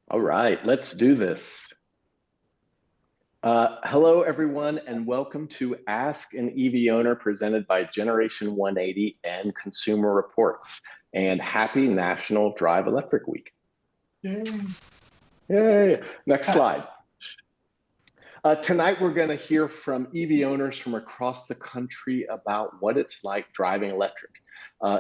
All right, let's do this. Hello, everyone, and welcome to Ask an EV Owner presented by Generation180 and Consumer Reports. And happy National Drive Electric Week. Yay. Yay. Next slide. Tonight, we're going to hear from EV owners from across the country about what it's like driving electric.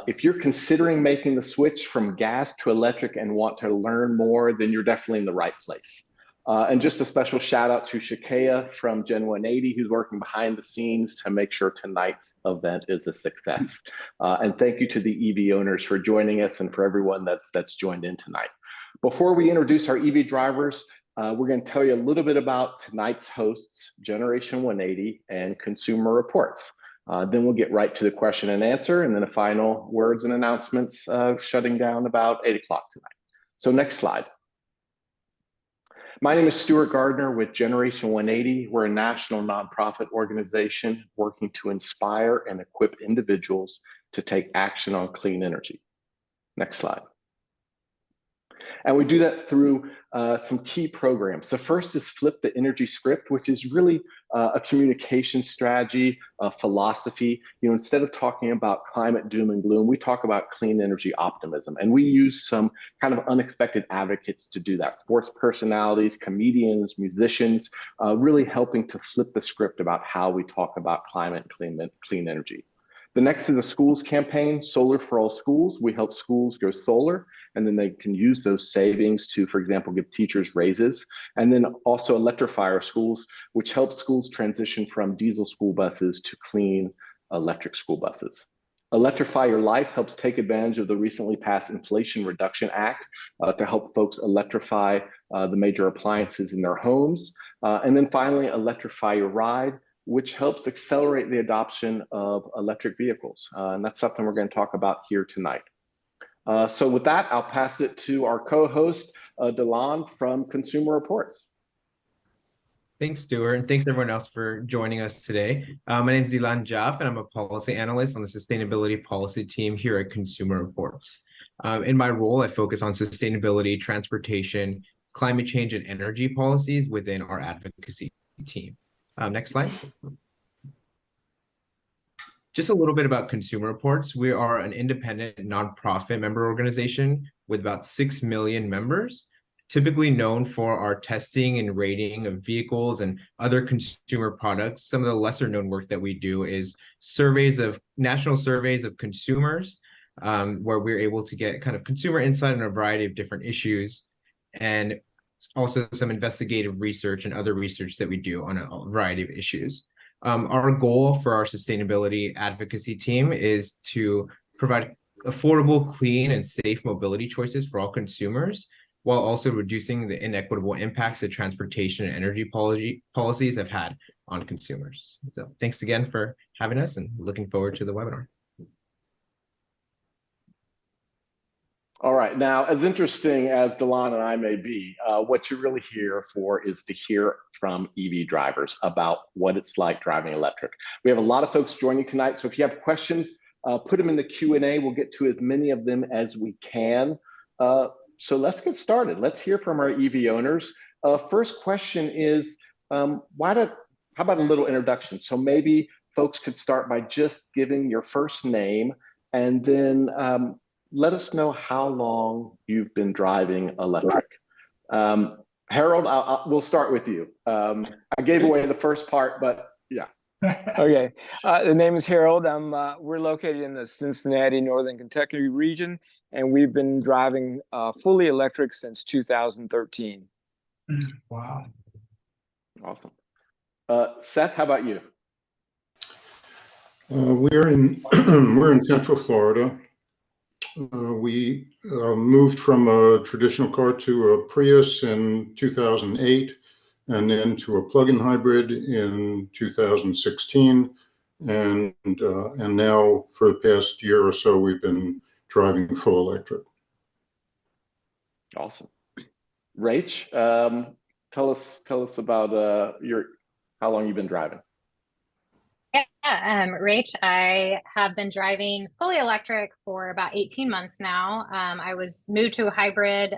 If you're considering making the switch from gas to electric and want to learn more, then you're definitely in the right place. And just a special shout out to Shakaya from Gen180, who's working behind the scenes to make sure tonight's event is a success. And thank you to the EV owners for joining us and for everyone that's joined in tonight. Before we introduce our EV drivers, we're going to tell you a little bit about tonight's hosts, Generation180 and Consumer Reports. Then we'll get right to the question and answer, and then the final words and announcements shutting down about 8 o'clock tonight. So next slide. My name is Stuart Gardner with Generation180. We're a national nonprofit organization working to inspire and equip individuals to take action on clean energy. Next slide. And we do that through some key programs. The first is Flip the Energy Script, which is really a communication strategy, a philosophy. Instead of talking about climate doom and gloom, we talk about clean energy optimism. And we use some kind of unexpected advocates to do that. Sports personalities, comedians, musicians, really helping to flip the script about how we talk about climate and clean energy. The next is the schools campaign, Solar for All Schools. We help schools go solar, and then they can use those savings to, for example, give teachers raises. And then also electrify our schools, which helps schools transition from diesel school buses to clean electric school buses. Electrify Your Life helps take advantage of the recently passed Inflation Reduction Act to help folks electrify the major appliances in their homes. And then finally, Electrify Your Ride, which helps accelerate the adoption of electric vehicles. And that's something we're going to talk about here tonight. So with that, I'll pass it to our co-host, Delon from Consumer Reports. Thanks, Stuart, and thanks everyone else for joining us today. My name is Ilan Jap, and I'm a policy analyst on the sustainability policy team here at Consumer Reports. In my role, I focus on sustainability, transportation, climate change, and energy policies within our advocacy team. Next slide. Just a little bit about Consumer Reports. We are an independent nonprofit member organization with about 6 million members, typically known for our testing and rating of vehicles and other consumer products. Some of the lesser known work that we do is national surveys of consumers, where we're able to get kind of consumer insight on a variety of different issues, and also some investigative research and other research that we do on a variety of issues. Our goal for our sustainability advocacy team is to provide affordable, clean, and safe mobility choices for all consumers, while also reducing the inequitable impacts that transportation and energy policies have had on consumers. So thanks again for having us, and looking forward to the webinar. All right, now, as interesting as Delon and I may be, what you're really here for is to hear from EV drivers about what it's like driving electric. We have a lot of folks joining tonight, so if you have questions, put them in the Q&A. We'll get to as many of them as we can. So let's get started. Let's hear from our EV owners. First question is, how about a little introduction? So maybe folks could start by just giving your first name, and then let us know how long you've been driving electric. Harold, we'll start with you. I gave away the first part, but yeah. Okay, the name is Harold. We're located in the Cincinnati, Northern Kentucky region, and we've been driving fully electric since 2013. Wow. Awesome. Seth, how about you? We're in Central Florida. We moved from a traditional car to a Prius in 2008, and then to a plug-in hybrid in 2016, and now for the past year or so we've been driving full electric. Awesome. Rach, tell us about how long you've been driving. Rach, I have been driving fully electric for about 18 months now. I was moved to a hybrid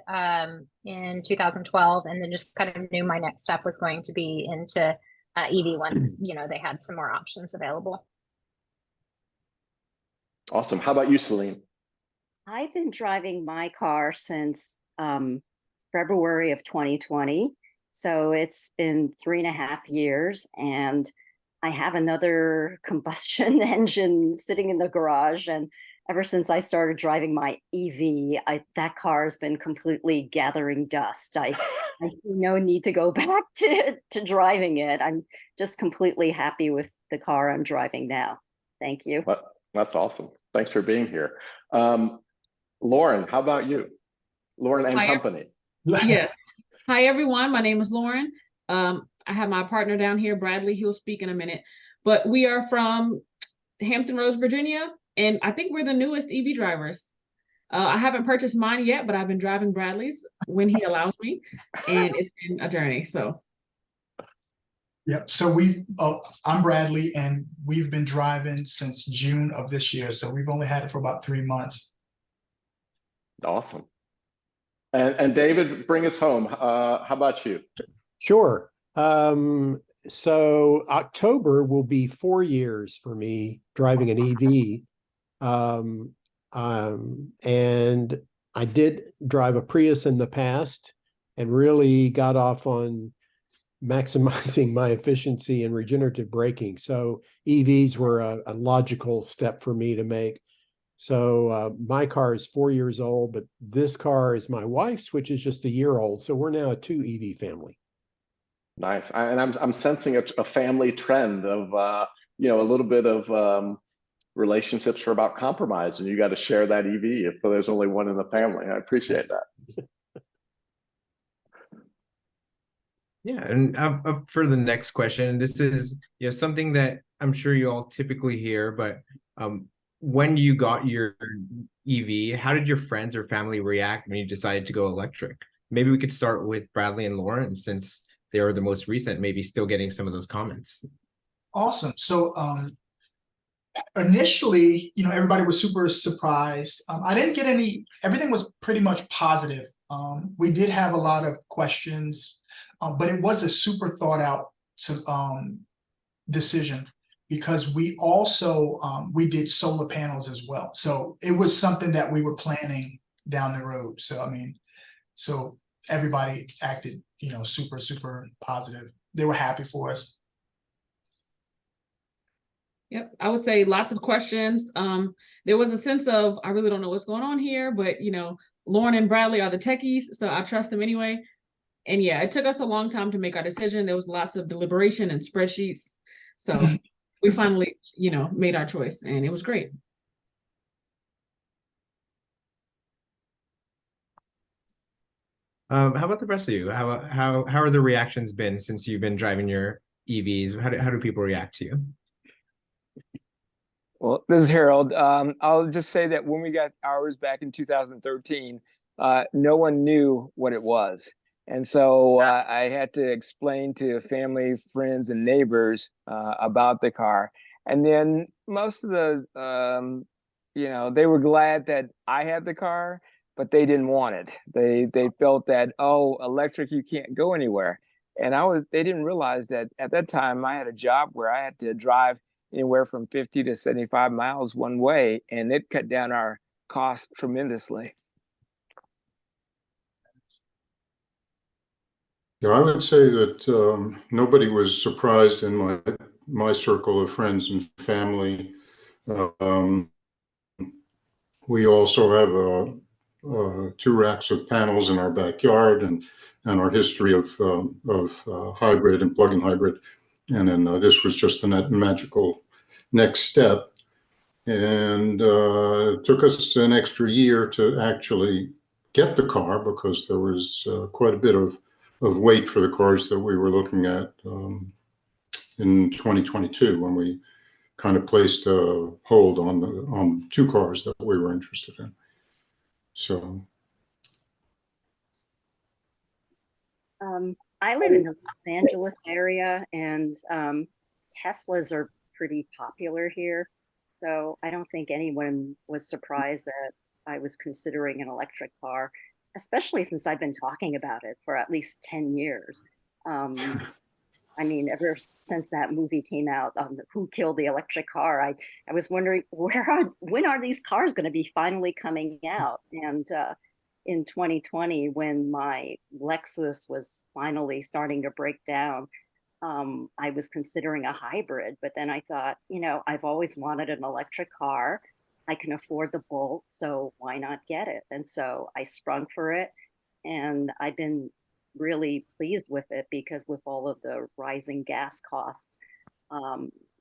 in 2012, and then just kind of knew my next step was going to be into EV once, they had some more options available. Awesome. How about you, Celine? I've been driving my car since February of 2020. So it's been 3.5 years, and I have another combustion engine sitting in the garage. And ever since I started driving my EV, that car has been completely gathering dust. I see no need to go back to driving it. I'm just completely happy with the car I'm driving now. Thank you. That's awesome. Thanks for being here. Lauren, how about you? Lauren and company. Yes. Hi, everyone. My name is Lauren. I have my partner down here, Bradley. He'll speak in a minute. But we are from Hampton Roads, Virginia, and I think we're the newest EV drivers. I haven't purchased mine yet, but I've been driving Bradley's when he allows me, and it's been a journey. So, Yep. So I'm Bradley, and we've been driving since June of this year. So we've only had it for about 3 months. Awesome. And David, bring us home. How about you? Sure. So October will be 4 years for me driving an EV. And I did drive a Prius in the past and really got off on maximizing my efficiency and regenerative braking. So EVs were a logical step for me to make. So my car is 4 years old, but this car is my wife's, which is just a year old. So we're now a 2 EV family. Nice. And I'm sensing a family trend of a little bit of relationships are about compromise, and you got to share that EV if there's only one in the family. I appreciate that. Yeah, and up for the next question. This is something that I'm sure you all typically hear, but when you got your EV, how did your friends or family react when you decided to go electric? Maybe we could start with Bradley and Lauren, since they are the most recent, maybe still getting some of those comments. Awesome. So initially, everybody was super surprised. I didn't get everything was pretty much positive. We did have a lot of questions, but it was a super thought out decision, because we also we did solar panels as well. So it was something that we were planning down the road. So so everybody acted super, super positive. They were happy for us. yep, I would say lots of questions. There was a sense of, I really don't know what's going on here, but Lauren and Bradley are the techies, so I trust them anyway. And yeah, it took us a long time to make our decision. There was lots of deliberation and spreadsheets. So we finally, made our choice, and it was great. How about the rest of you? How are the reactions been since you've been driving your EVs? How do people react to you? Well, this is Harold. I'll just say that when we got ours back in 2013, no one knew what it was. And so I had to explain to family, friends, and neighbors about the car. And then most of the, they were glad that I had the car, but they didn't want it. They felt that, oh, electric, you can't go anywhere. And they didn't realize that at that time I had a job where I had to drive anywhere from 50 to 75 miles one way, and it cut down our cost tremendously. Yeah, I would say that nobody was surprised in my circle of friends and family. We also have 2 racks of panels in our backyard, and our history of hybrid and plug-in hybrid. And then this was just the magical next step. And it took us an extra year to actually get the car, because there was quite a bit of wait for the cars that we were looking at in 2022, when we kind of placed a hold on 2 cars that we were interested in. So I live in the Los Angeles area, and Teslas are pretty popular here. So I don't think anyone was surprised that I was considering an electric car, especially since I've been talking about it for at least 10 years. I mean, ever since that movie came out, Who Killed the Electric Car, I was wondering when are these cars going to be finally coming out? And in 2020, when my Lexus was finally starting to break down, I was considering a hybrid, but then I thought, I've always wanted an electric car. I can afford the Bolt, so why not get it? And so I sprung for it, and I've been really pleased with it because with all of the rising gas costs,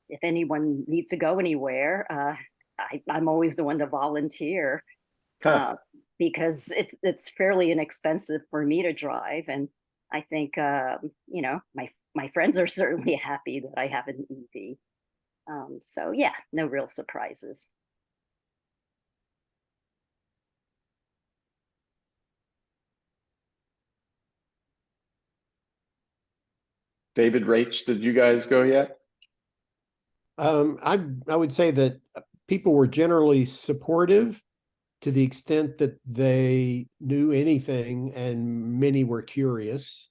if anyone needs to go anywhere, I'm always the one to volunteer because it's fairly inexpensive for me to drive, and I think my friends are certainly happy that I have an EV. So yeah, no real surprises. David, Rach, did you guys go yet? I would say that people were generally supportive to the extent that they knew anything, and many were curious.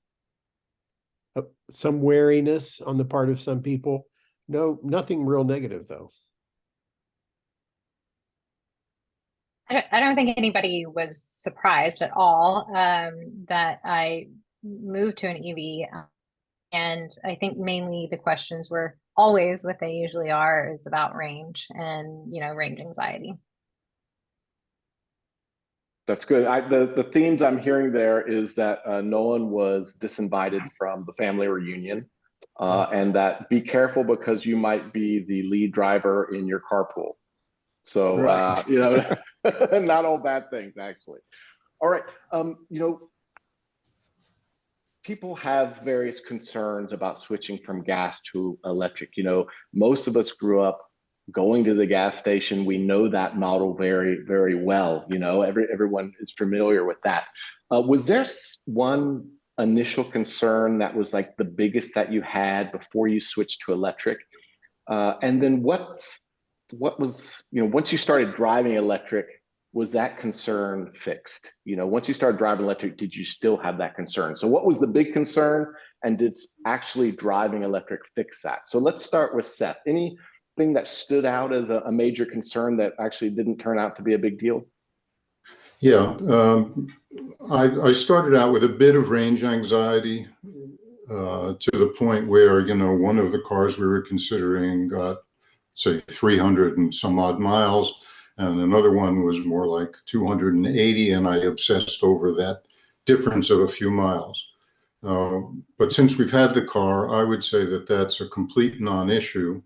Some wariness on the part of some people. No, nothing real negative though. I don't think anybody was surprised at all that I moved to an EV. And I think mainly the questions were always what they usually are, is about range and, range anxiety. That's good. The themes I'm hearing there is that no one was disinvited from the family reunion, and that be careful because you might be the lead driver in your carpool. So, Right. not all bad things, actually. All right. People have various concerns about switching from gas to electric. Most of us grew up going to the gas station. We know that model very, very well. Everyone is familiar with that. Was there one initial concern that was like the biggest that you had before you switched to electric? And then what was, once you started driving electric, was that concern fixed? Once you started driving electric, did you still have that concern? So what was the big concern, and did actually driving electric fix that? So let's start with Seth. Anything that stood out as a major concern that actually didn't turn out to be a big deal? Yeah, I started out with a bit of range anxiety to the point where, one of the cars we were considering got, say, 300 and some odd miles, and another one was more like 280, and I obsessed over that difference of a few miles. But since we've had the car, I would say that that's a complete non-issue,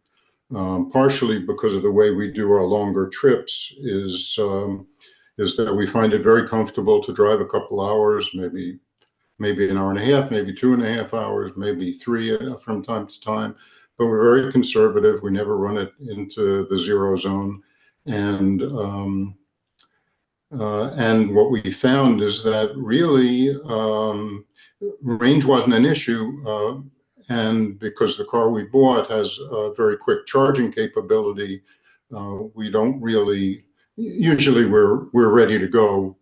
partially because of the way we do our longer trips is that we find it very comfortable to drive a couple hours, maybe an hour and a half, maybe 2.5 hours, maybe 3 from time to time. But we're very conservative. We never run it into the zero zone. And what we found is that really range wasn't an issue. And because the car we bought has a very quick charging capability, we don't really, usually we're ready to go.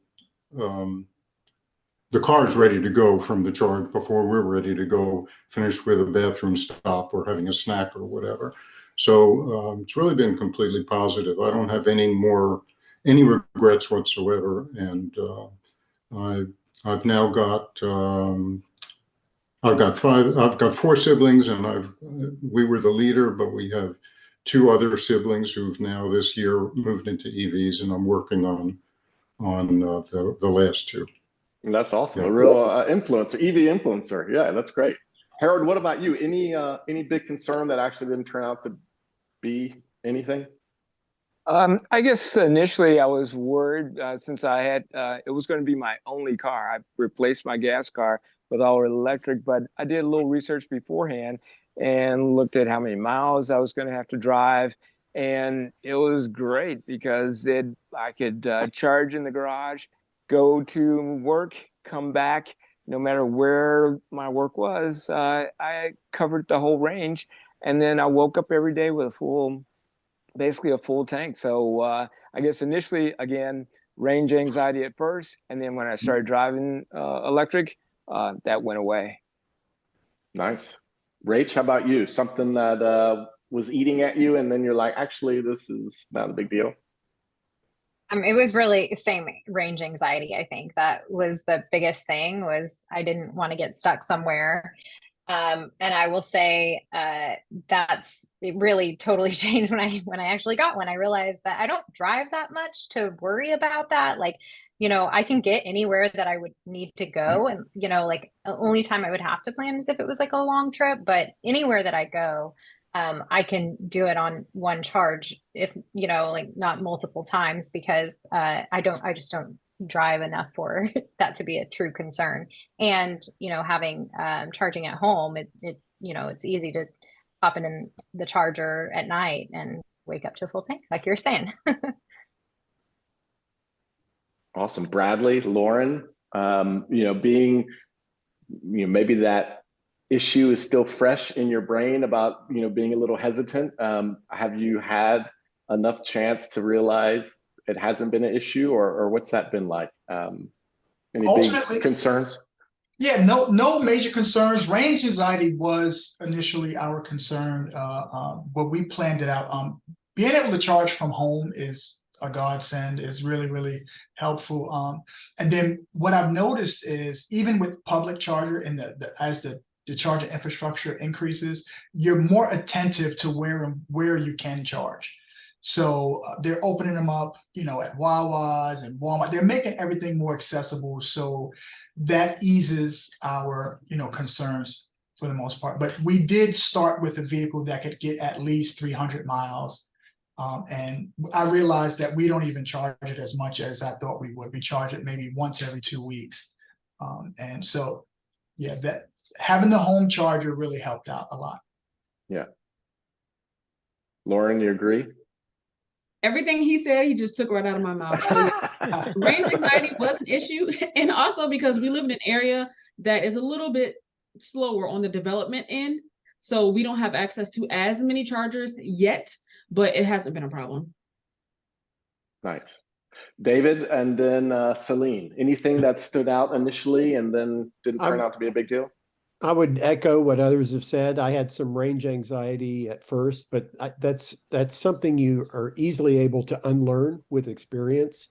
The car's ready to go from the charge before we're ready to go finish with a bathroom stop or having a snack or whatever. So it's really been completely positive. I don't have any regrets whatsoever. And I've now got I've got 4 siblings, and we were the leader, but we have 2 other siblings who've now this year moved into EVs, and I'm working on the last 2. And that's awesome. Yeah. A real influencer, EV influencer. Yeah, that's great. Harold, what about you? Any big concern that actually didn't turn out to be anything? I guess initially I was worried since I had it was going to be my only car. I replaced my gas car with all electric, but I did a little research beforehand and looked at how many miles I was going to have to drive, and it was great because I could charge in the garage, go to work, come back, no matter where my work was. I covered the whole range, And then I woke up every day with basically a full tank. So I guess initially, again, range anxiety at first. And then when I started driving electric, that went away. Nice. Rach, how about you? Something that was eating at you, and then you're like, actually, this is not a big deal. It was really same range anxiety. I think that was the biggest thing, was I didn't want to get stuck somewhere. And I will say it really totally changed when I actually got one. I realized that I don't drive that much to worry about that. Like, I can get anywhere that I would need to go. And, like the only time I would have to plan is if it was like a long trip, but anywhere that I go, I can do it on one charge, if, like not multiple times, because I just don't drive enough for that to be a true concern. And having charging at home, it's easy to pop it in the charger at night and wake up to a full tank, like you're saying. Awesome. Bradley, Lauren, being, maybe that issue is still fresh in your brain about, being a little hesitant. Have you had enough chance to realize it hasn't been an issue, or what's that been like? Any big concerns? Yeah, no major concerns. Range anxiety was initially our concern, but we planned it out. Being able to charge from home is a godsend, is really, really helpful. And then what I've noticed is, even with public charger and as the charger infrastructure increases, you're more attentive to where you can charge. So they're opening them up, at Wawa's and Walmart. They're making everything more accessible. So that eases our, concerns for the most part. But we did start with a vehicle that could get at least 300 miles. And I realized that we don't even charge it as much as I thought we would. We charge it maybe once every 2 weeks. And so, yeah, that having the home charger really helped out a lot. Yeah. Lauren, you agree? Everything he said, he just took right out of my mouth. So yeah, range anxiety was an issue. And also because we live in an area that is a little bit slower on the development end. So we don't have access to as many chargers yet, but it hasn't been a problem. Nice. David, and then Celine, anything that stood out initially and then didn't turn out to be a big deal? I would echo what others have said. I had some range anxiety at first, but that's something you are easily able to unlearn with experience.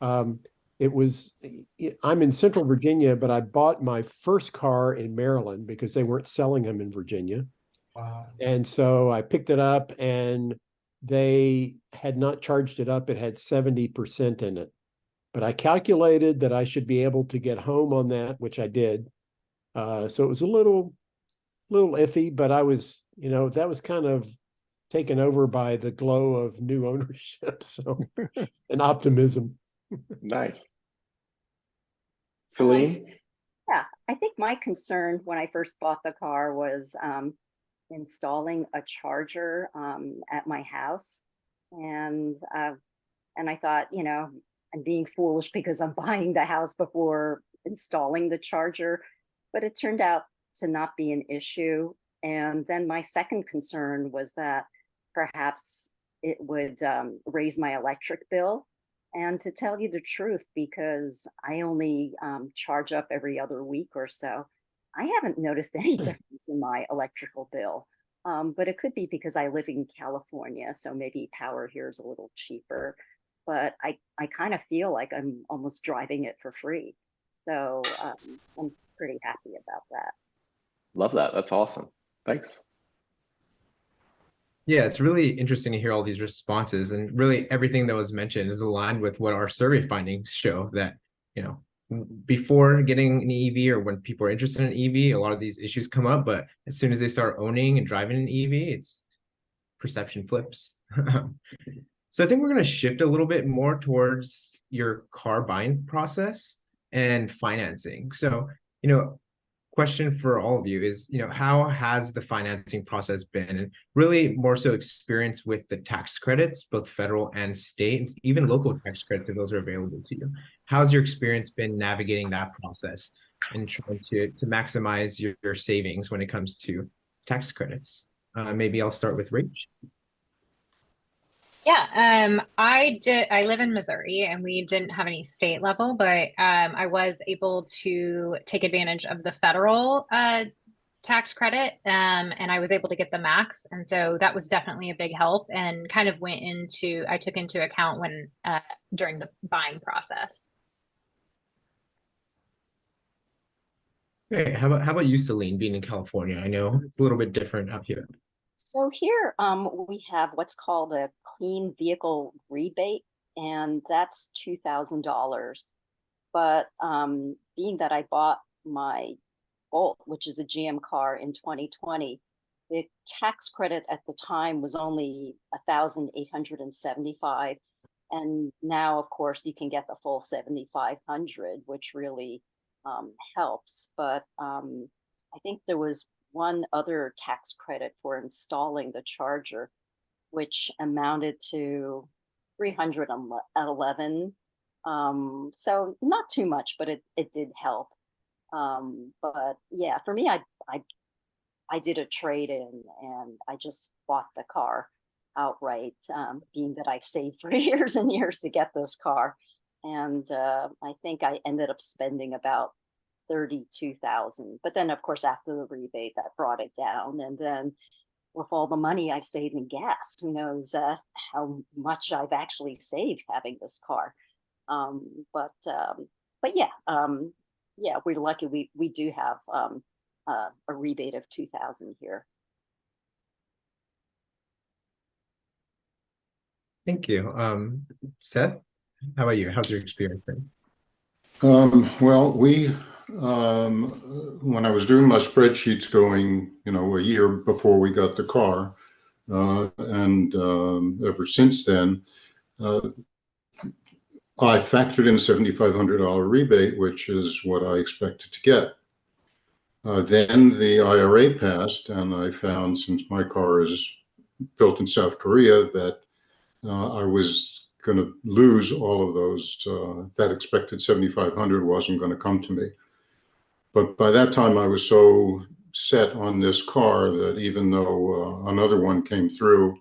I'm in Central Virginia, but I bought my first car in Maryland because they weren't selling them in Virginia. Wow. And so I picked it up, and they had not charged it up. It had 70% in it. But I calculated that I should be able to get home on that, which I did. So it was a little iffy, but I was, that was kind of taken over by the glow of new ownership. So, and optimism. Nice. Celine? Yeah, I think my concern when I first bought the car was installing a charger at my house. And I thought, I'm being foolish because I'm buying the house before installing the charger. But it turned out to not be an issue. And then my second concern was that perhaps it would raise my electric bill. And to tell you the truth, because I only charge up every other week or so, I haven't noticed any difference in my electrical bill. But it could be because I live in California, so maybe power here is a little cheaper. But I kind of feel like I'm almost driving it for free. So I'm pretty happy about that. Love that. That's awesome. Thanks. Yeah, it's really interesting to hear all these responses, and really everything that was mentioned is aligned with what our survey findings show, that, before getting an EV or when people are interested in an EV, a lot of these issues come up, but as soon as they start owning and driving an EV, it's perception flips. So I think we're going to shift a little bit more towards your car buying process and financing. So, question for all of you is, how has the financing process been? And really more so experience with the tax credits, both federal and state, and even local tax credits if those are available to you. How's your experience been navigating that process and trying to maximize your savings when it comes to tax credits? Maybe I'll start with Rach. Yeah, I live in Missouri and we didn't have any state level, but I was able to take advantage of the federal tax credit, and I was able to get the max. And so that was definitely a big help and kind of I took into account when during the buying process. Great. How about you, Celine, being in California? I know it's a little bit different up here. So here, we have what's called a clean vehicle rebate, and that's $2,000. But being that I bought my Bolt, which is a GM car, in 2020, the tax credit at the time was only 1,875, and now, of course, you can get the full 7,500, which really helps. But I think there was one other tax credit for installing the charger, which amounted to 311. So not too much, but it did help. But yeah, for me, I did a trade-in and I just bought the car outright, being that I saved for years and years to get this car. And I think I ended up spending about 32,000. But then, of course, after the rebate, that brought it down. And then with all the money I've saved in gas, who knows how much I've actually saved having this car. But yeah, we're lucky. We do have a rebate of 2,000 here. Thank you. Seth, how about you? How's your experience been? Well, when I was doing my spreadsheets going, a year before we got the car, and ever since then, I factored in a $7,500 rebate, which is what I expected to get. Then the IRA passed, and I found, since my car is built in South Korea, that I was going to lose all of those. That expected 7,500 wasn't going to come to me. But by that time, I was so set on this car that even though another one came through,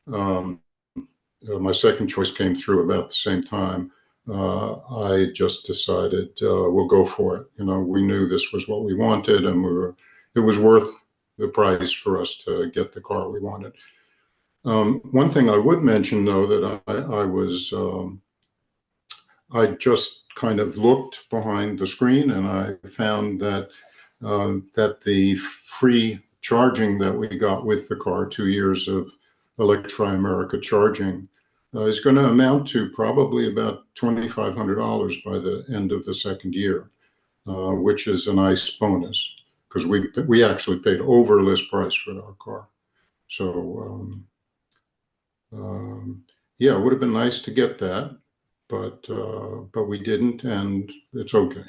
my second choice came through about the same time. I just decided we'll go for it. We knew this was what we wanted, and it was worth the price for us to get the car we wanted. One thing I would mention, though, that I just kind of looked behind the screen, and I found that the free charging that we got with the car, 2 years of Electrify America charging, is going to amount to probably about $2,500 by the end of the second year, which is a nice bonus because we actually paid over list price for our car. So yeah, it would have been nice to get that, but we didn't, and it's okay.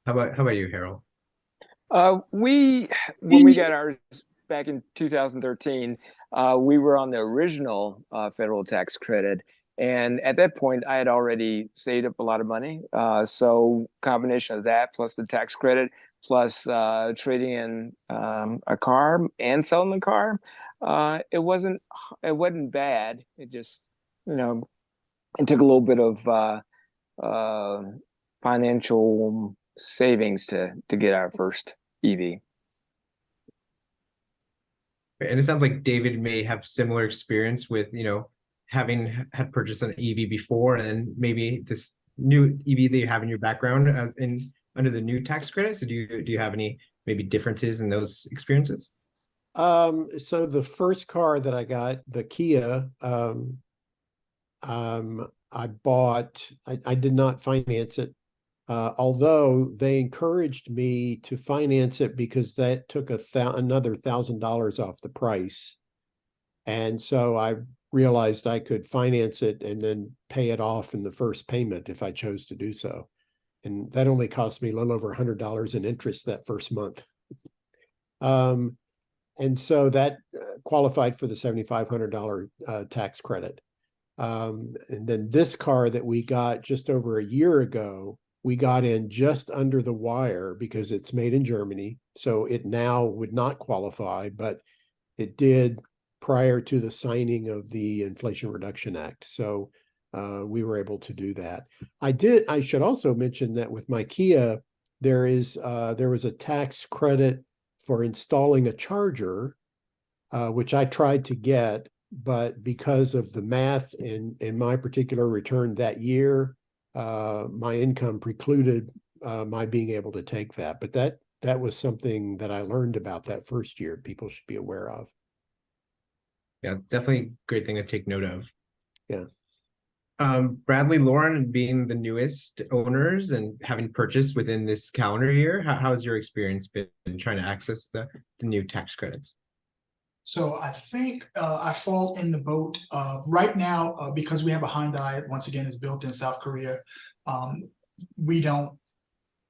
How about you, Harold? When we got ours back in 2013, we were on the original federal tax credit. And at that point, I had already saved up a lot of money. So combination of that plus the tax credit plus trading in a car and selling the car, it wasn't bad. It just, it took a little bit of financial savings to get our first EV. And it sounds like David may have similar experience with, having had purchased an EV before, and maybe this new EV that you have in your background under the new tax credit. So do you have any maybe differences in those experiences? So the first car that I got, the Kia, I bought, I did not finance it. Although they encouraged me to finance it because that took another $1,000 off the price. And so I realized I could finance it and then pay it off in the first payment if I chose to do so. And that only cost me a little over $100 in interest that first month. And so that qualified for the $7,500 tax credit. And then this car that we got just over a year ago, we got in just under the wire because it's made in Germany. So it now would not qualify, but it did prior to the signing of the Inflation Reduction Act. So we were able to do that. I should also mention that with my Kia, there was a tax credit for installing a charger, which I tried to get, but because of the math in my particular return that year, my income precluded my being able to take that. But that was something that I learned about that first year. People should be aware of. Yeah, definitely a great thing to take note of. Yeah. Bradley, Lauren, being the newest owners and having purchased within this calendar year, how's your experience been trying to access the new tax credits? So I think I fall in the boat right now because we have a Hyundai. Once again, is built in South Korea.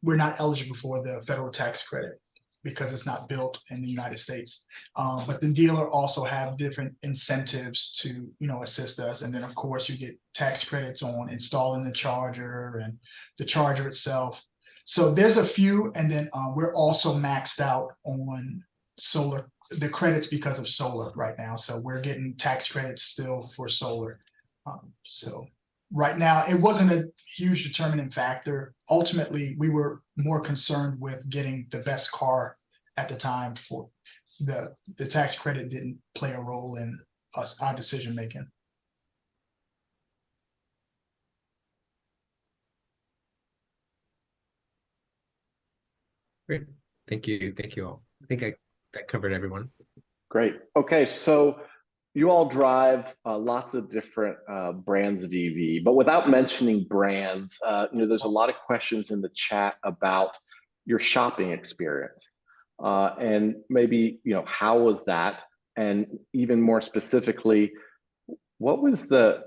We're not eligible for the federal tax credit because it's not built in the United States. But the dealer also have different incentives to, assist us. And then of course you get tax credits on installing the charger and the charger itself. So there's a few, and then we're also maxed out on solar, the credits because of solar right now. So we're getting tax credits still for solar. So right now, it wasn't a huge determining factor. Ultimately, we were more concerned with getting the best car at the time. For the tax credit didn't play a role in our decision making. Great. Thank you all. I think that covered everyone. Great. Okay, so you all drive lots of different brands of EV, but without mentioning brands, there's a lot of questions in the chat about your shopping experience, and maybe how was that, and even more specifically, what was the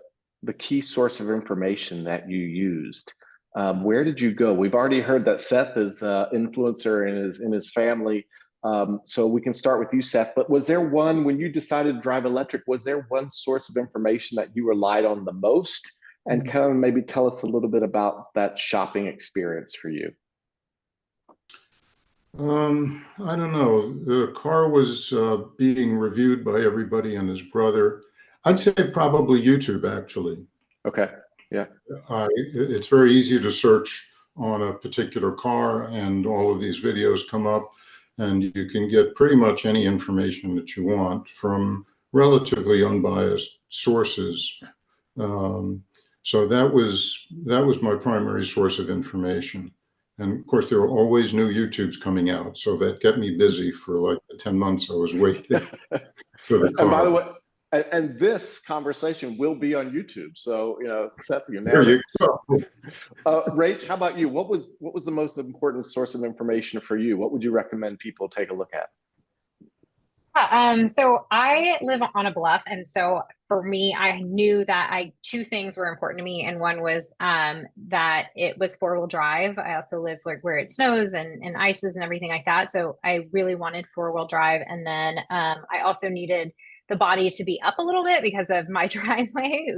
key source of information that you used? Where did you go? We've already heard that Seth is an influencer in his family. So we can start with you, Seth, but was there one, when you decided to drive electric, was there one source of information that you relied on the most? And kind of maybe tell us a little bit about that shopping experience for you. I don't know. The car was being reviewed by everybody and his brother. I'd say probably YouTube, actually. Okay, yeah. It's very easy to search on a particular car and all of these videos come up, and you can get pretty much any information that you want from relatively unbiased sources. So that was my primary source of information. And of course, there were always new YouTubes coming out, so that kept me busy for like the 10 months I was waiting for the car. And by the way, and this conversation will be on YouTube. So, Seth, you There you go. Rach, how about you? What was the most important source of information for you? What would you recommend people take a look at? So I live on a bluff, and so for me, I knew that two things were important to me, and one was that it was 4-wheel drive. I also live where it snows and ices and everything like that, so I really wanted 4-wheel drive. And then I also needed the body to be up a little bit because of my driveway.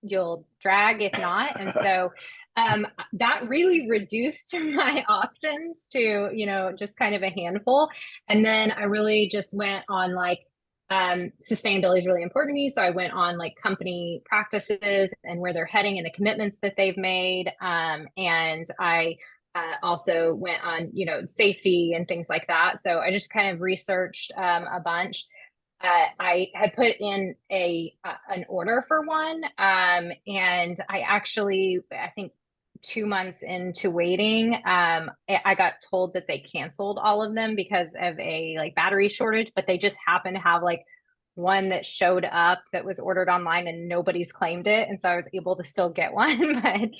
You'll drag if not, and so that really reduced my options to just kind of a handful. And then I really just went on sustainability is really important to me, so I went on company practices and where they're heading and the commitments that they've made, and I also went on safety and things like that. So I just kind of researched a bunch. I had put in an order for one, and I think 2 months into waiting, I got told that they canceled all of them because of a battery shortage, but they just happened to have one that showed up that was ordered online and nobody's claimed it. And so I was able to still get one, but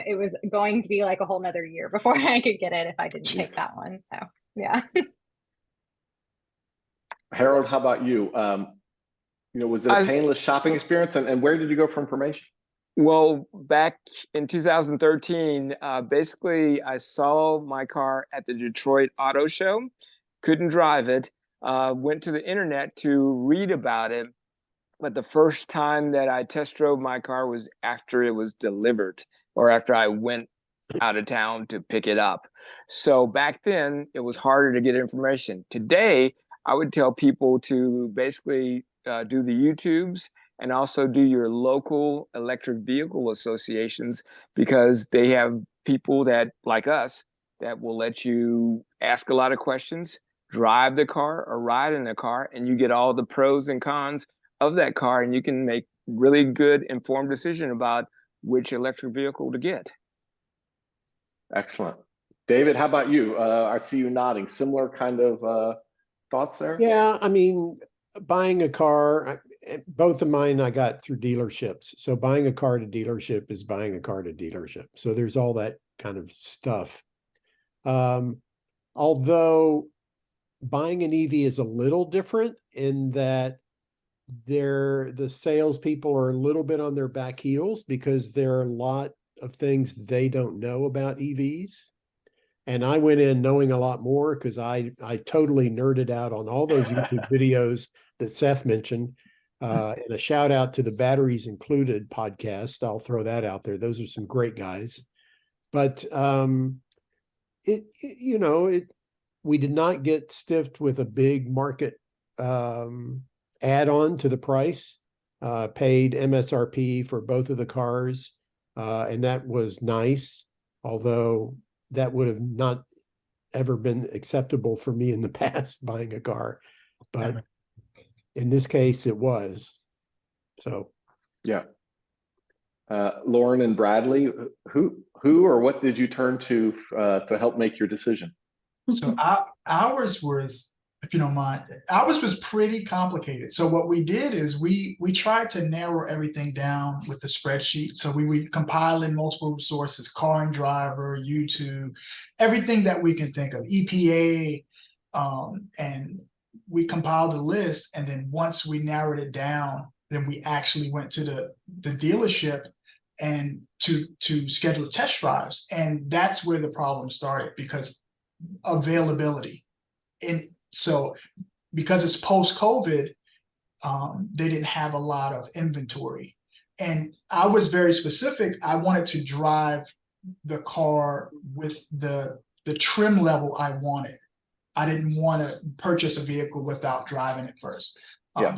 it was going to be a whole nother year before I could get it if I didn't take that one. So yeah. Harold, how about you? Was it a painless shopping experience, and where did you go for information? Well, back in 2013, basically I saw my car at the Detroit Auto Show, couldn't drive it, went to the internet to read about it. But the first time that I test drove my car was after it was delivered, or after I went out of town to pick it up. So back then it was harder to get information. Today, I would tell people to basically do the YouTubes and also do your local electric vehicle associations, because they have people that, like us, that will let you ask a lot of questions, drive the car or ride in the car, and you get all the pros and cons of that car, and you can make really good informed decision about which electric vehicle to get. Excellent. David, how about you? I see you nodding. Similar kind of thoughts there? Yeah, I mean, buying a car, both of mine I got through dealerships. So buying a car at a dealership is buying a car at a dealership. So there's all that kind of stuff. Although buying an EV is a little different in that the salespeople are a little bit on their back heels because there are a lot of things they don't know about EVs. And I went in knowing a lot more because I totally nerded out on all those YouTube videos that Seth mentioned. And a shout out to the Batteries Included podcast. I'll throw that out there. Those are some great guys. But we did not get stiffed with a big market add-on to the price. Paid MSRP for both of the cars, and that was nice. Although that would have not ever been acceptable for me in the past buying a car, but in this case it was. So yeah. Lauren and Bradley, who or what did you turn to help make your decision? So ours was, if you don't mind, ours was pretty complicated. So what we did is we tried to narrow everything down with the spreadsheet. So we compile in multiple sources: Car and Driver, YouTube, everything that we can think of, EPA, and we compiled a list. And then once we narrowed it down, then we actually went to the dealership and to schedule test drives. And that's where the problem started, because availability. And so because it's post-COVID, they didn't have a lot of inventory. And I was very specific. I wanted to drive the car with the trim level I wanted. I didn't want to purchase a vehicle without driving it first. Yeah.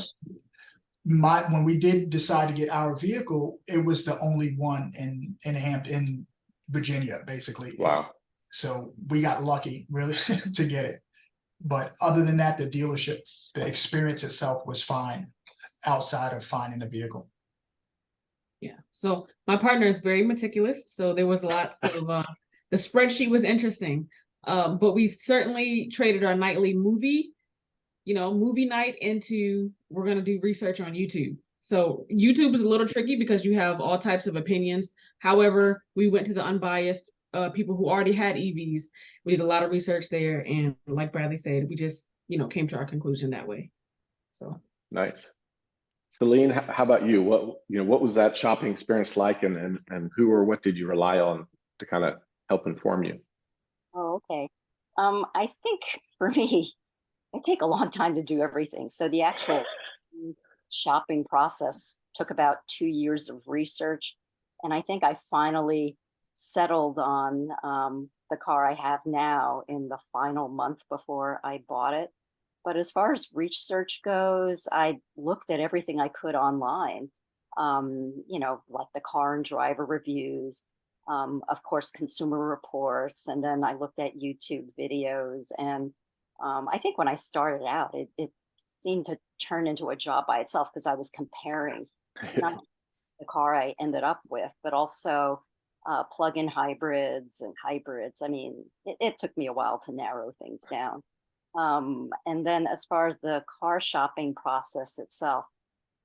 When we did decide to get our vehicle, it was the only one in Hampton, Virginia, basically. Wow. So we got lucky, really, to get it. But other than that, the dealership, the experience itself was fine outside of finding a vehicle. Yeah. So my partner is very meticulous. So there was lots of, the spreadsheet was interesting. But we certainly traded our nightly movie night into, we're going to do research on YouTube. So YouTube is a little tricky because you have all types of opinions. However, we went to the unbiased people who already had EVs. We did a lot of research there. And like Bradley said, we just, came to our conclusion that way. So nice. Celine, how about you? What was that shopping experience like, and who or what did you rely on to kind of help inform you? Oh, okay. I think for me, it take a long time to do everything. So the actual shopping process took about 2 years of research. And I think I finally settled on the car I have now in the final month before I bought it. But as far as research goes, I looked at everything I could online, like the Car and Driver reviews, of course, Consumer Reports, and then I looked at YouTube videos. And I think when I started out, it seemed to turn into a job by itself because I was comparing not just the car I ended up with, but also plug-in hybrids and hybrids. I mean, it took me a while to narrow things down. And then as far as the car shopping process itself,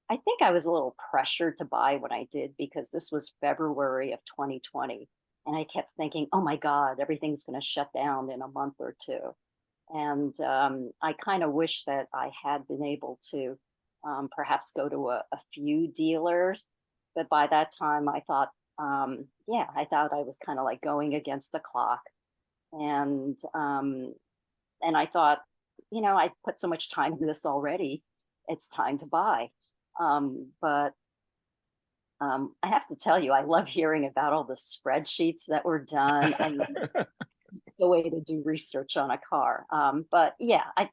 I think I was a little pressured to buy when I did, because this was February of 2020. And I kept thinking, oh my God, everything's going to shut down in a month or two. And I kind of wish that I had been able to perhaps go to a few dealers. But by that time, I thought, I thought I was kind of like going against the clock. And I thought, I put so much time into this already. It's time to buy. But I have to tell you, I love hearing about all the spreadsheets that were done. I mean, it's the way to do research on a car. But yeah, I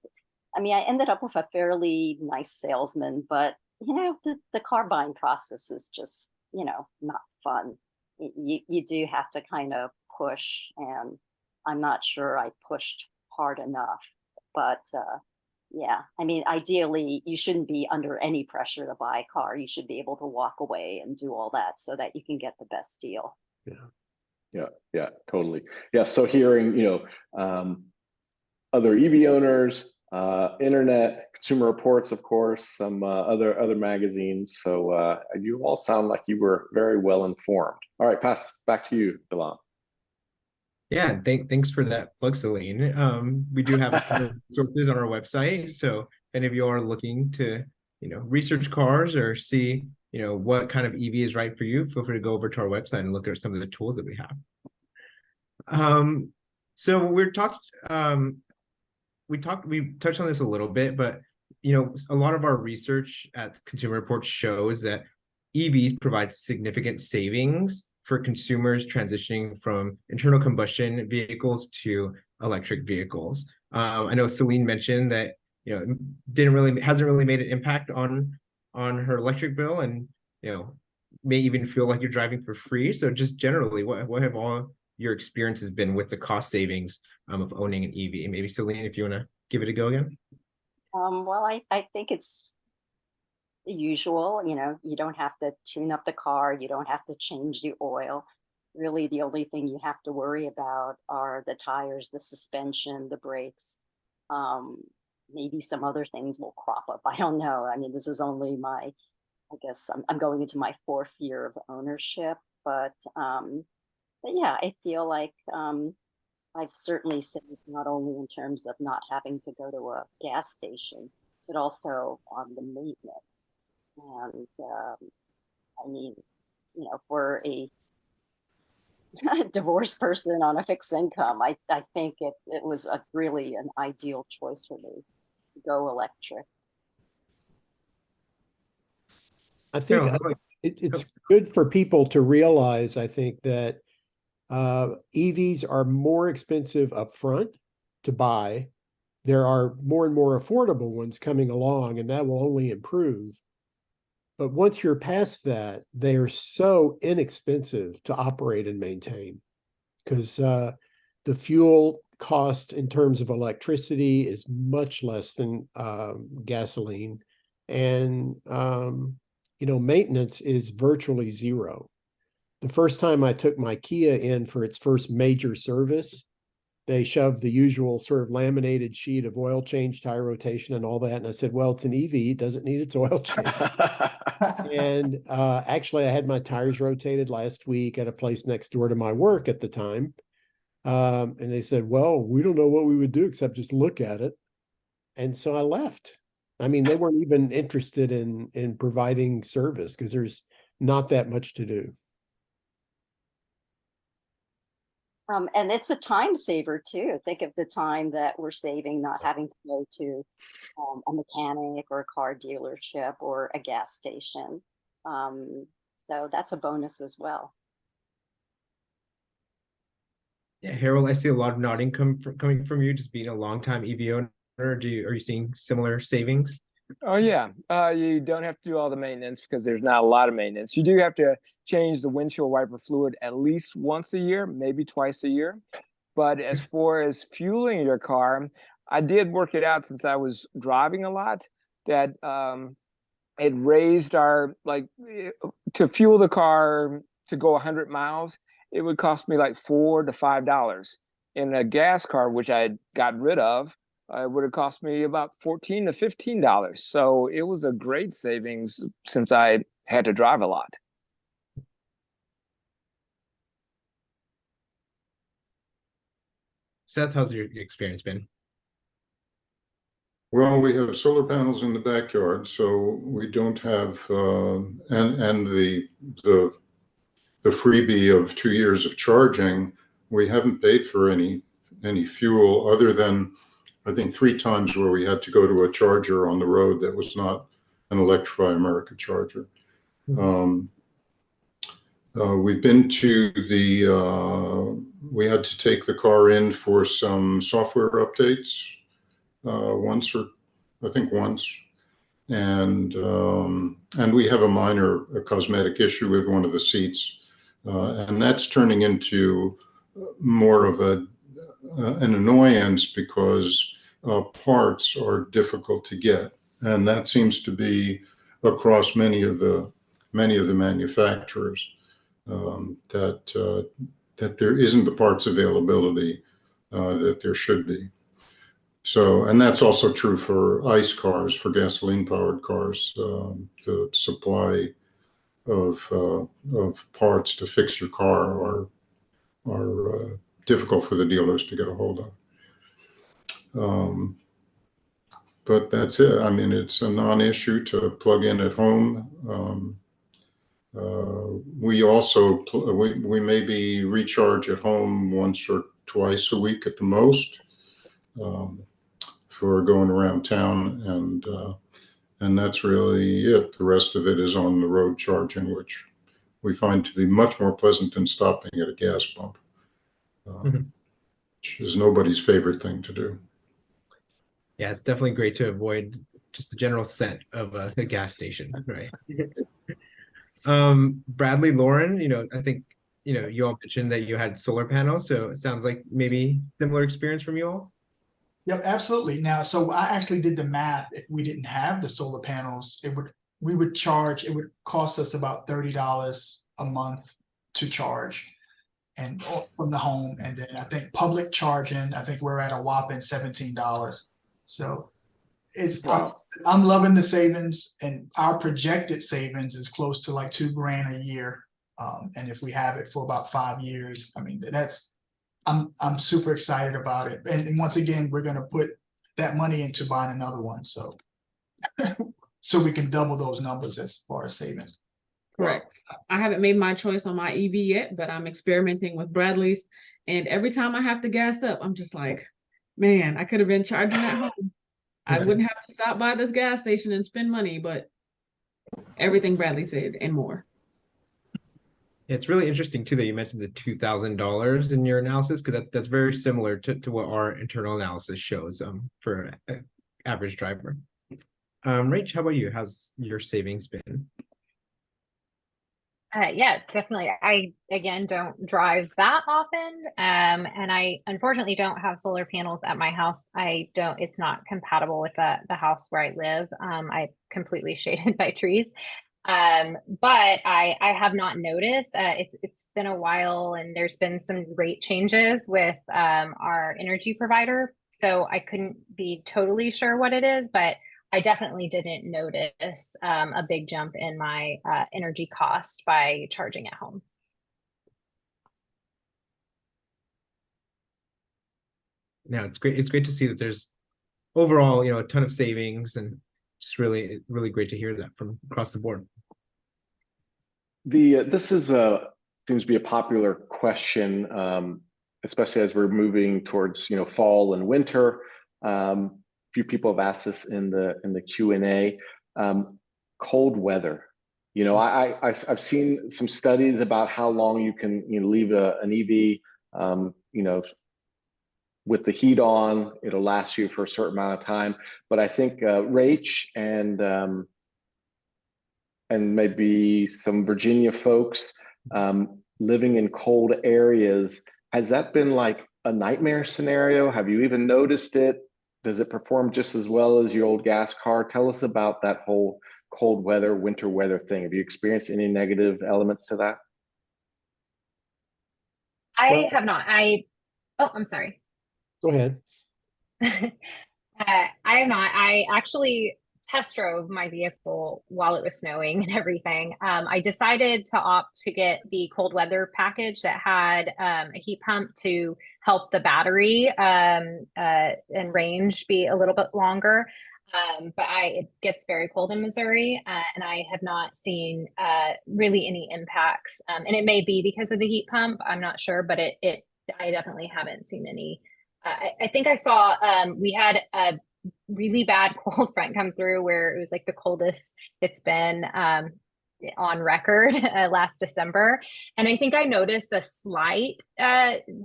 mean, I ended up with a fairly nice salesman, but the car buying process is just, not fun. You do have to kind of push, and I'm not sure I pushed hard enough. But yeah, I mean, ideally, you shouldn't be under any pressure to buy a car. You should be able to walk away and do all that so that you can get the best deal. Yeah, totally. Yeah, so hearing, other EV owners, internet, Consumer Reports, of course, some other magazines. So you all sound like you were very well informed. All right, pass back to you, Delan. Yeah, thanks for that plug, Celine. We do have resources on our website. So if any of you are looking to, research cars or see, what kind of EV is right for you, feel free to go over to our website and look at some of the tools that we have. So we touched on this a little bit, but a lot of our research at Consumer Reports shows that EVs provide significant savings for consumers transitioning from internal combustion vehicles to electric vehicles. I know Celine mentioned that hasn't really made an impact on her electric bill, and may even feel like you're driving for free. So just generally, what have all your experiences been with the cost savings of owning an EV? Maybe Celine, if you want to give it a go again. Well, I think it's the usual. You don't have to tune up the car. You don't have to change the oil. Really, the only thing you have to worry about are the tires, the suspension, the brakes. Maybe some other things will crop up. I don't know. I mean, this is only I guess I'm going into my 4th year of ownership, but yeah, I feel like I've certainly saved, not only in terms of not having to go to a gas station, but also on the maintenance. And I mean, for a divorced person on a fixed income, I think it was really an ideal choice for me to go electric. I think it's good for people to realize, I think, that EVs are more expensive up front to buy. There are more and more affordable ones coming along, and that will only improve. But once you're past that, they are so inexpensive to operate and maintain, because the fuel cost in terms of electricity is much less than gasoline, and maintenance is virtually zero. The first time I took my Kia in for its first major service, they shoved the usual sort of laminated sheet of oil change, tire rotation, and all that. And I said, well, it's an EV. It doesn't need its oil change. And actually, I had my tires rotated last week at a place next door to my work at the time. And they said, well, we don't know what we would do except just look at it. And so I left. I mean, they weren't even interested in providing service because there's not that much to do. And it's a time saver too. Think of the time that we're saving, not having to go to a mechanic or a car dealership or a gas station. So that's a bonus as well. Yeah, Harold, I see a lot of nodding coming from you, just being a longtime EV owner. Are you seeing similar savings? Oh yeah, you don't have to do all the maintenance because there's not a lot of maintenance. You do have to change the windshield wiper fluid at least once a year, maybe twice a year. But as far as fueling your car, I did work it out since I was driving a lot that it raised our to fuel the car to go 100 miles, it would cost me like $4 to $5. In a gas car, which I got rid of, it would have cost me about $14 to $15. So it was a great savings since I had to drive a lot. Seth, how's your experience been? Well, we have solar panels in the backyard, so we don't have, and the freebie of 2 years of charging. We haven't paid for any fuel other than, I think, 3 times where we had to go to a charger on the road that was not an Electrify America charger. We've been to we had to take the car in for some software updates once, or I think once. And we have a cosmetic issue with one of the seats. And that's turning into more of an annoyance because parts are difficult to get. And that seems to be across many of the manufacturers. That there isn't the parts availability that there should be. So, and that's also true for ICE cars, for gasoline-powered cars. The supply of parts to fix your car are difficult for the dealers to get a hold of. But that's it. I mean, it's a non-issue to plug in at home. We also we maybe recharge at home once or twice a week at the most for going around town, and that's really it. The rest of it is on the road charging, which we find to be much more pleasant than stopping at a gas pump, which is nobody's favorite thing to do. Yeah, it's definitely great to avoid just the general scent of a gas station, right? Bradley, Lauren, I think, you all mentioned that you had solar panels, so it sounds like maybe similar experience from you all. Yep, absolutely. Now, so I actually did the math. If we didn't have the solar panels, it would cost us about $30 a month to charge and from the home. And then I think public charging, I think we're at a whopping $17. So Wow. I'm loving the savings, and our projected savings is close to like $2,000 a year. And if we have it for about 5 years, I mean, I'm super excited about it. And once again, we're going to put that money into buying another one. So, so we can double those numbers as far as savings. Correct. I haven't made my choice on my EV yet, but I'm experimenting with Bradley's. And every time I have to gas up, I'm just like, man, I could have been charging at home. I wouldn't have to stop by this gas station and spend money, but everything Bradley said and more. It's really interesting too that you mentioned the $2,000 in your analysis, because that's very similar to what our internal analysis shows for an average driver. Rach, how about you? How's your savings been? Yeah, definitely. I, again, don't drive that often. And I unfortunately don't have solar panels at my house. It's not compatible with the house where I live. I completely shaded by trees. But I have not noticed. It's been a while, and there's been some rate changes with our energy provider. So I couldn't be totally sure what it is, but I definitely didn't notice a big jump in my energy cost by charging at home. Yeah, it's great. It's great to see that there's overall, a ton of savings, and just really, really great to hear that from across the board. This is seems to be a popular question, especially as we're moving towards fall and winter. Few people have asked this in the Q&A. Cold weather. I've seen some studies about how long you can leave an EV. With the heat on, it'll last you for a certain amount of time. But I think Rach and maybe some Virginia folks living in cold areas, has that been like a nightmare scenario? Have you even noticed it? Does it perform just as well as your old gas car? Tell us about that whole cold weather, winter weather thing. Have you experienced any negative elements to that? I have not. I'm sorry. Go ahead. I have not. I actually test drove my vehicle while it was snowing and everything. I decided to opt to get the cold weather package that had a heat pump to help the battery and range be a little bit longer. But it gets very cold in Missouri, and I have not seen really any impacts. And it may be because of the heat pump. I'm not sure, but I definitely haven't seen any. I think I saw we had a really bad cold front come through where it was like the coldest it's been on record last December. And I think I noticed a slight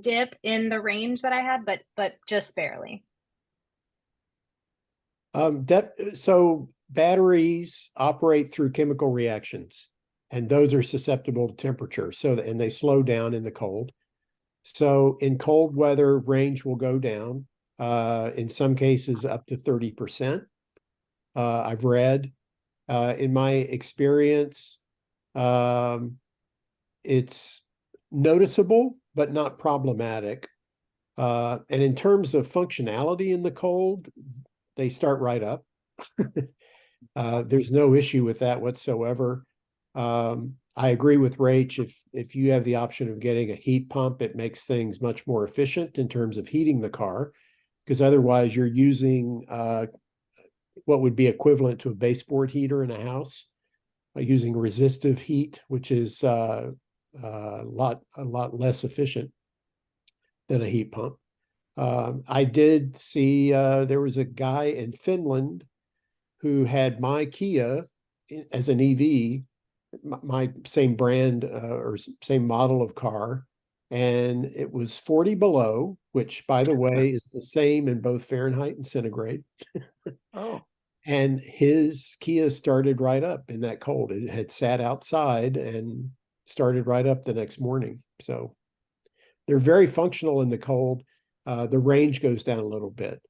dip in the range that I had, but just barely. So batteries operate through chemical reactions, and those are susceptible to temperature. And they slow down in the cold. So in cold weather, range will go down, in some cases up to 30%. I've read, in my experience, it's noticeable, but not problematic. And in terms of functionality in the cold, they start right up. There's no issue with that whatsoever. I agree with Rach. If you have the option of getting a heat pump, it makes things much more efficient in terms of heating the car, because otherwise you're using what would be equivalent to a baseboard heater in a house, using resistive heat, which is a lot less efficient than a heat pump. I did see there was a guy in Finland who had my Kia as an EV, my same brand or same model of car, and it was 40 below, which, by the way, is the same in both Fahrenheit and centigrade. Oh, And his Kia started right up in that cold. It had sat outside and started right up the next morning. So they're very functional in the cold. The range goes down a little bit.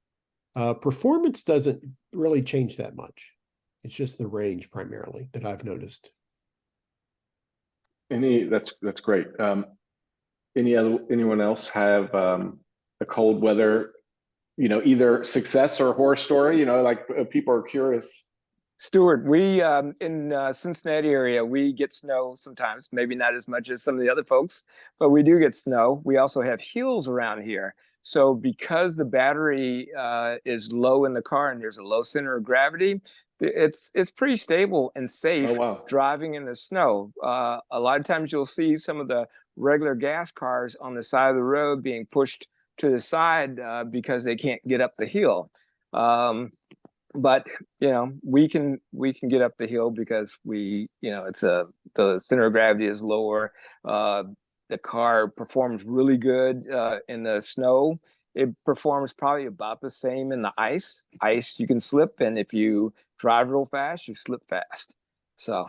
Performance doesn't really change that much. It's just the range primarily that I've noticed. that's great. Anyone else have a cold weather, either success or horror story? Like people are curious. Stuart, we in Cincinnati area, we get snow sometimes, maybe not as much as some of the other folks, but we do get snow. We also have hills around here. So because the battery is low in the car and there's a low center of gravity, it's pretty stable and safe Oh, wow. driving in the snow. A lot of times you'll see some of the regular gas cars on the side of the road being pushed to the side because they can't get up the hill. But we can get up the hill because the center of gravity is lower. The car performs really good in the snow. It performs probably about the same in the ice. You can slip, and if you drive real fast, you slip fast. So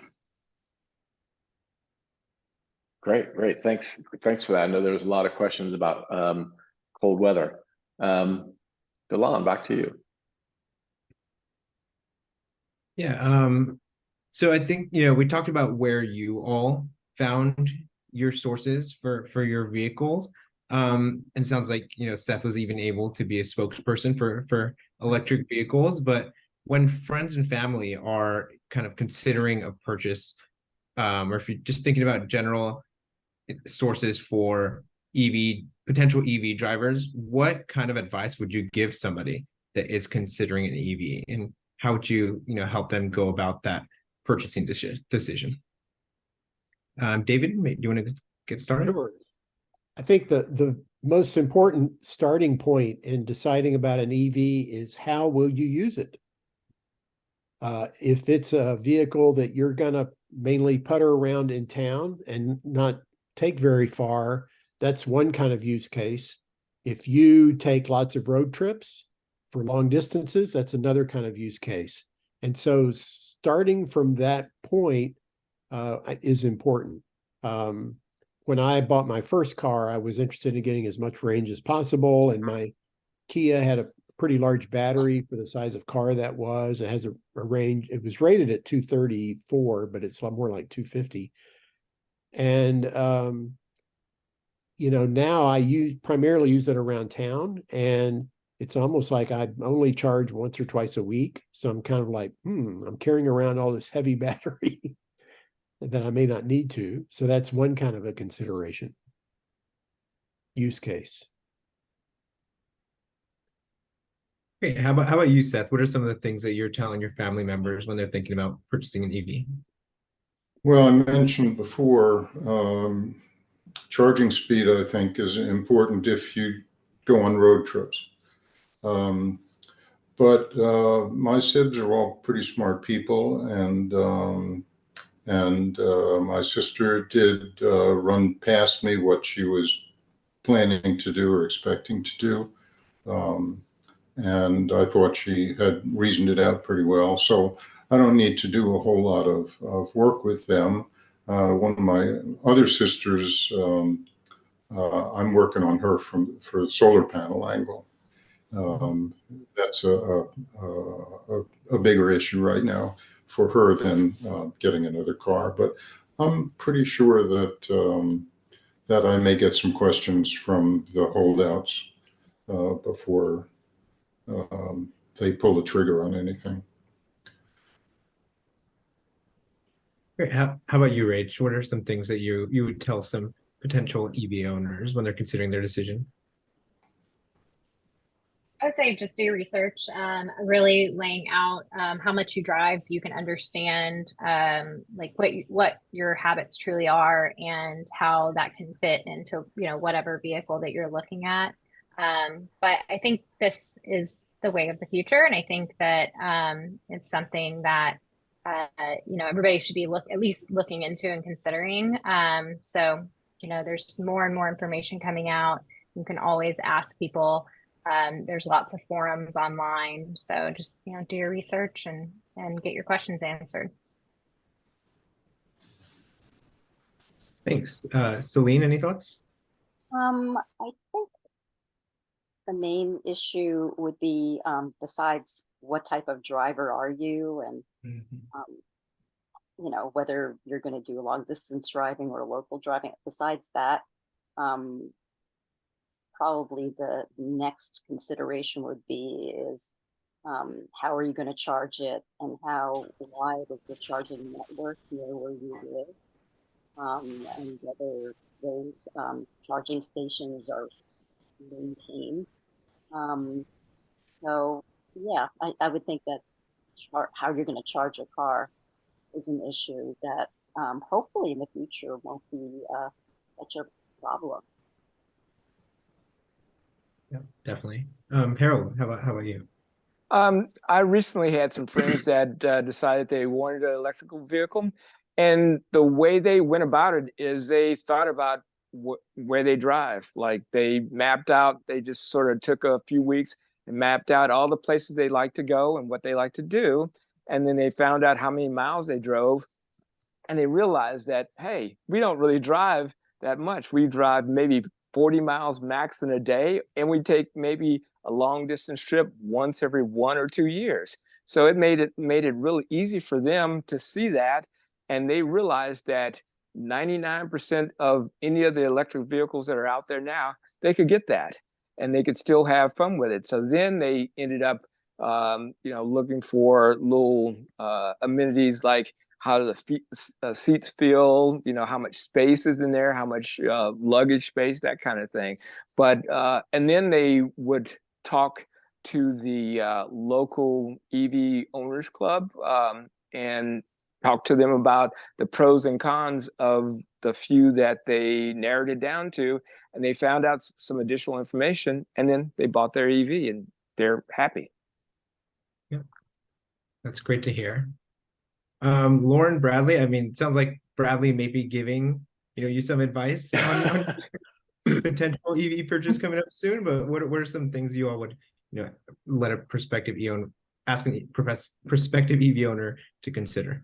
Great. Thanks for that. I know there was a lot of questions about cold weather. Delon, back to you. Yeah. So I think, we talked about where you all found your sources for your vehicles. And it sounds like, Seth was even able to be a spokesperson for electric vehicles. But when friends and family are kind of considering a purchase, or if you're just thinking about general sources for potential EV drivers, what kind of advice would you give somebody that is considering an EV, and how would you help them go about that purchasing decision? David, do you want to get started? Sure. I think the most important starting point in deciding about an EV is how will you use it? If it's a vehicle that you're going to mainly putter around in town and not take very far, that's one kind of use case. If you take lots of road trips for long distances, that's another kind of use case. And so starting from that point is important. When I bought my first car, I was interested in getting as much range as possible, and my Kia had a pretty large battery for the size of car that was. It has a range. It was rated at 234, but it's more like 250. And now I primarily use it around town, and it's almost like I only charge once or twice a week. So I'm kind of like, I'm carrying around all this heavy battery that I may not need to. So that's one kind of a consideration. Use case. Great. How about you, Seth? What are some of the things that you're telling your family members when they're thinking about purchasing an EV? Well, I mentioned before, charging speed, I think, is important if you go on road trips. But my sibs are all pretty smart people, and And my sister did run past me what she was planning to do or expecting to do. And I thought she had reasoned it out pretty well. So I don't need to do a whole lot of work with them. One of my other sisters, I'm working on her for the solar panel angle. That's a bigger issue right now for her than getting another car. But I'm pretty sure that that I may get some questions from the holdouts before they pull the trigger on anything. Great. How about you, Rach? What are some things that you would tell some potential EV owners when they're considering their decision? I would say just do your research, really laying out how much you drive so you can understand like what your habits truly are and how that can fit into, you know, whatever vehicle that you're looking at. But I think this is the way of the future, and I think that it's something that you know, everybody should be at least looking into and considering. So, you know, there's more and more information coming out. You can always ask people. There's lots of forums online, so just, you know, do your research and get your questions answered. Thanks. Celine, any thoughts? I think the main issue would be besides what type of driver are you, and you know, whether you're going to do long distance driving or local driving. Besides that, probably the next consideration would be is how are you going to charge it, and how wide is the charging network near where you live, and whether those charging stations are maintained. So yeah, I would think that how you're going to charge a car is an issue that hopefully in the future won't be such a problem. Yeah, definitely. Harold, how about you? I recently had some friends that decided they wanted an electrical vehicle, and the way they went about it is they thought about where they drive. Like they mapped out, they just sort of took a few weeks and mapped out all the places they like to go and what they like to do, and then they found out how many miles they drove, and they realized that, hey, we don't really drive that much. We drive maybe 40 miles max in a day, and we take maybe a long distance trip once every 1 or 2 years. So it made it really easy for them to see that, and they realized that 99% of any of the electric vehicles that are out there now, they could get that, and they could still have fun with it. So then they ended up, you know, looking for little amenities like how do the seats feel, you know, how much space is in there, how much luggage space, that kind of thing. But and then they would talk to the local EV owners club and talk to them about the pros and cons of the few that they narrowed it down to, and they found out some additional information, and then they bought their EV and they're happy. Yeah, that's great to hear. Lauren, Bradley, I mean, it sounds like Bradley may be giving, you know, you some advice on potential EV purchase coming up soon, but what are some things you all would, you know, let a prospective prospective EV owner to consider?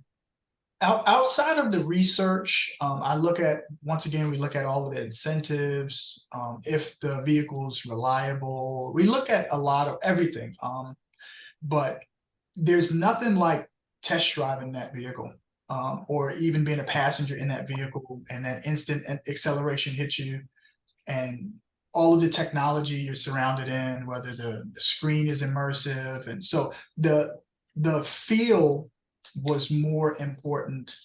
Outside of the research, I look at, once again, we look at all of the incentives, if the vehicle's reliable, we look at a lot of everything. But there's nothing like test driving that vehicle, or even being a passenger in that vehicle, and that instant acceleration hits you, and all of the technology you're surrounded in, whether the screen is immersive. And so the feel was more important,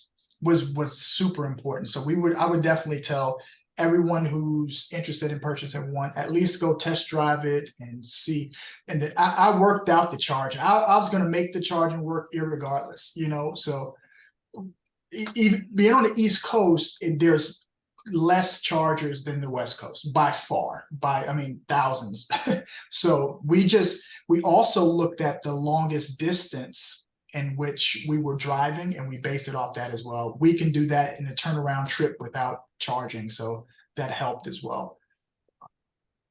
was super important. So I would definitely tell everyone who's interested in purchasing one, at least go test drive it and see. And I worked out the charging. I was going to make the charging work irregardless, you know. So even being on the East Coast, there's less chargers than the West Coast by far, I mean, thousands. So we also looked at the longest distance in which we were driving, and we based it off that as well. We can do that in a turnaround trip without charging, so that helped as well.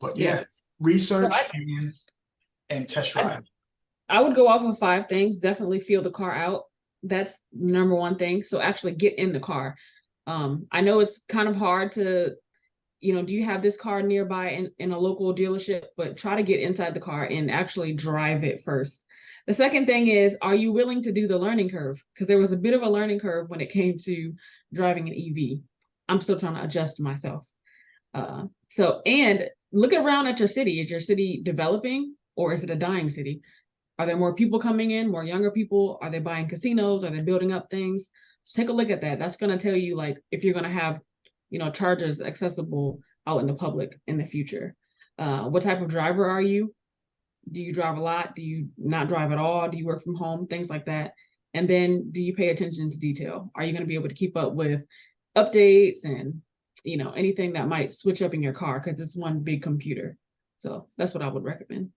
But yeah, research and test drive. I would go off of 5 things. Definitely feel the car out. That's number one thing. So actually get in the car. I know it's kind of hard to, do you have this car nearby in a local dealership, but try to get inside the car and actually drive it first. The second thing is, are you willing to do the learning curve? Because there was a bit of a learning curve when it came to driving an EV. I'm still trying to adjust myself. And look around at your city. Is your city developing, or is it a dying city? Are there more people coming in, more younger people? Are they buying casinos? Are they building up things? Just take a look at that. That's going to tell you, like, if you're going to have, chargers accessible out in the public in the future. What type of driver are you? Do you drive a lot? Do you not drive at all? Do you work from home? Things like that. And then do you pay attention to detail? Are you going to be able to keep up with updates and, anything that might switch up in your car, because it's one big computer. So that's what I would recommend.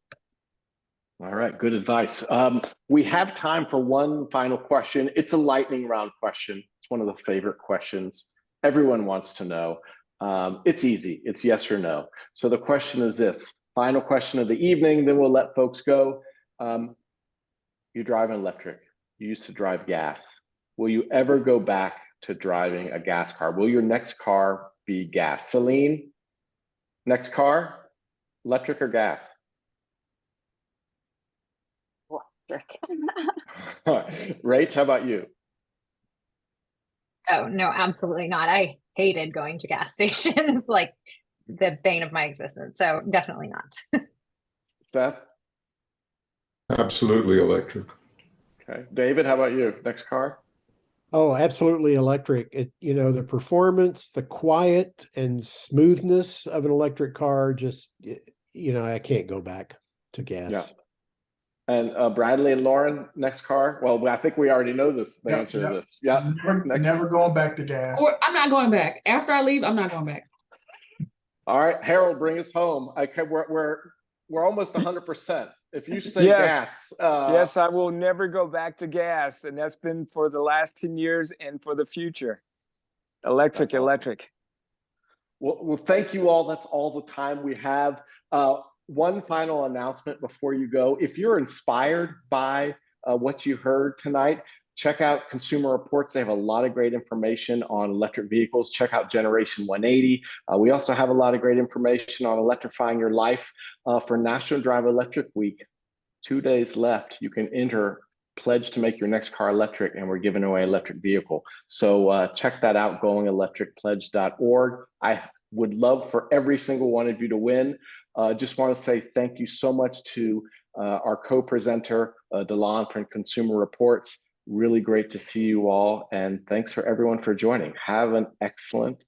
All right, good advice. We have time for one final question. It's a lightning round question. It's one of the favorite questions. Everyone wants to know. It's easy. It's yes or no. So the question is this, final question of the evening, then we'll let folks go. You drive an electric. You used to drive gas. Will you ever go back to driving a gas car? Will your next car be gas? Celine, next car, electric or gas? Rach, how about you? Oh, no, absolutely not. I hated going to gas stations, like the bane of my existence. So definitely not. Seth? Absolutely electric. Okay. David, how about you? Next car? Oh, absolutely electric. The performance, the quiet and smoothness of an electric car, just, I can't go back to gas. Yeah. And Bradley and Lauren, next car? Well, I think we already know the answer to this. Yeah. Never going back to gas. Or I'm not going back. After I leave, I'm not going back. All right, Harold, bring us home. Okay, we're almost 100%. If you say Yes. gas, Yes, I will never go back to gas, and that's been for the last 10 years and for the future. Electric, That's awesome. electric. Well, thank you all. That's all the time we have. One final announcement before you go. If you're inspired by what you heard tonight, check out Consumer Reports. They have a lot of great information on electric vehicles. Check out Generation180. We also have a lot of great information on electrifying your life. For National Drive Electric Week, 2 days left. You can enter, pledge to make your next car electric, and we're giving away an electric vehicle. So check that out, goingelectricpledge.org. I would love for every single one of you to win. Just want to say thank you so much to our co-presenter, Delon from Consumer Reports. Really great to see you all. And thanks for everyone for joining. Have an excellent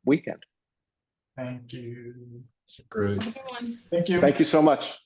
weekend. Thank you. Great. Thank you. Thank you so much.